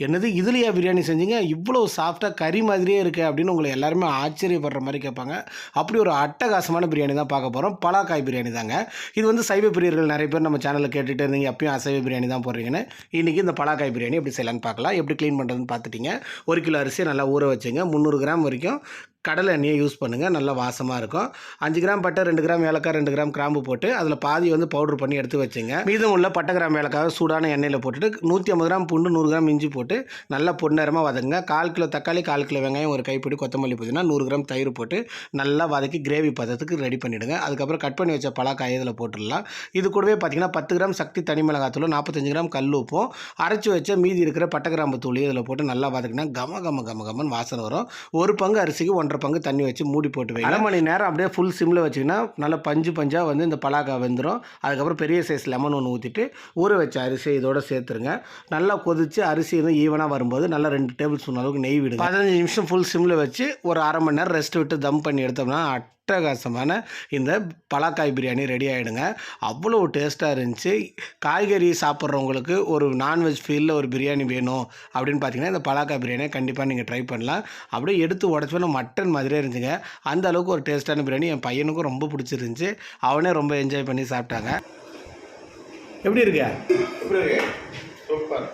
என்னது இதுலையா பிரியாணி செஞ்சீங்க, இவ்வளோ சாஃப்டாக கறி மாதிரியே இருக்குது அப்படின்னு உங்களை எல்லாருமே ஆச்சரியப்படுற மாதிரி கேட்பாங்க. அப்படி ஒரு அட்டகாசமான பிரியாணி தான் பார்க்க போகிறோம். பலாக்காய் பிரியாணி தாங்க. இது வந்து சைவ பிரியர்கள் நிறைய பேர் நம்ம சேனலில் கேட்டுகிட்டே இருந்தீங்க, எப்பயும் அசைவ பிரியாணி தான் போடுறீங்கன்னு. இன்றைக்கி இந்த பலாக்காய் பிரியாணி எப்படி செய்யலான்னு பார்க்கலாம். எப்படி க்ளீன் பண்ணுறதுன்னு பார்த்துட்டிங்க. 1 கிலோ அரிசியை நல்லா ஊற வச்சுங்க. 300 கிராம் வரைக்கும் கடலை எண்ணெயை யூஸ் பண்ணுங்கள், நல்லா வாசமாக இருக்கும். 5 கிராம் பட்டை, 2 கிராம் ஏலக்காய், 2 கிராம் கிராம்பு போட்டு அதில் பாதி வந்து பவுடர் பண்ணி எடுத்து வச்சுங்க. மீதம் உள்ள பட்டை கிராம் ஏலக்காய் சூடான எண்ணெயில் போட்டுட்டு 150 கிராம் பூண்டு, 100 கிராம் இஞ்சி போட்டு நல்லா பொன்னேரமாக வதக்குங்க. 1/4 கிலோ தக்காளி, 1/4 கிலோ வெங்காயம், ஒரு கைப்பிடி கொத்தமல்லி புதினா, 100 கிராம் தயிர் போட்டு நல்லா வதக்கி கிரேவி பதத்துக்கு ரெடி பண்ணிவிடுங்க. அதுக்கப்புறம் கட் பண்ணி வச்ச பலாக்காய் இதில் போட்டுடலாம். இது கூடவே பார்த்தீங்கன்னா 10 கிராம் சக்தி தனி மிளகாத்தூள், 45 கிராம் கல் உப்பும், அரைச்சி வச்ச மீதி இருக்கிற பட்டை கிராம்பு தூளி இதில் போட்டு நல்லா வதக்கினா கமன்னு வாசனை வரும். 1 பங்கு அரிசிக்கு 1.5 பங்கு தண்ணி வச்சு மூடி போட்டு வைங்க. 1/2 மணி நேரம் அப்படியே ஃபுல் சிம்மில் வச்சிங்கன்னா நல்லா பஞ்சாக வந்து இந்த பலாக்காய் வெந்துடும். அதுக்கப்புறம் பெரிய சைஸ் லெமன் ஒன்று ஊற்றிட்டு ஊற வச்ச அரிசியை இதோட சேர்த்துருங்க. நல்லா கொதித்து அரிசி வந்து ஈவனாக வரும்போது நல்லா 2 டேபிள் ஸ்பூன் அளவுக்கு நெய் விடுங்க. 15 நிமிஷம் ஃபுல் சிம்மில் வச்சு ஒரு 1/2 மணி நேரம் ரெஸ்ட் விட்டு தம் பண்ணி எடுத்தோம்னா அட்டகாசமான இந்த பலாக்காய் பிரியாணி ரெடி ஆகிடுங்க. அவ்வளோ டேஸ்ட்டாக இருந்துச்சு. காய்கறி சாப்பிட்றவங்களுக்கு ஒரு நான்வெஜ் ஃபீலில் ஒரு பிரியாணி வேணும் அப்படின்னு பார்த்தீங்கன்னா இந்த பலாக்காய் பிரியாணியை கண்டிப்பாக நீங்கள் ட்ரை பண்ணலாம். அப்படியே எடுத்து உடச்சோன்னா மட்டன் மாதிரியே இருந்துச்சுங்க. அந்த அளவுக்கு ஒரு டேஸ்ட்டான பிரியாணி என் பையனுக்கும் ரொம்ப பிடிச்சிருந்துச்சு. அவனே ரொம்ப என்ஜாய் பண்ணி சாப்பிட்டாங்க. எப்படி இருக்கு? சூப்பர்.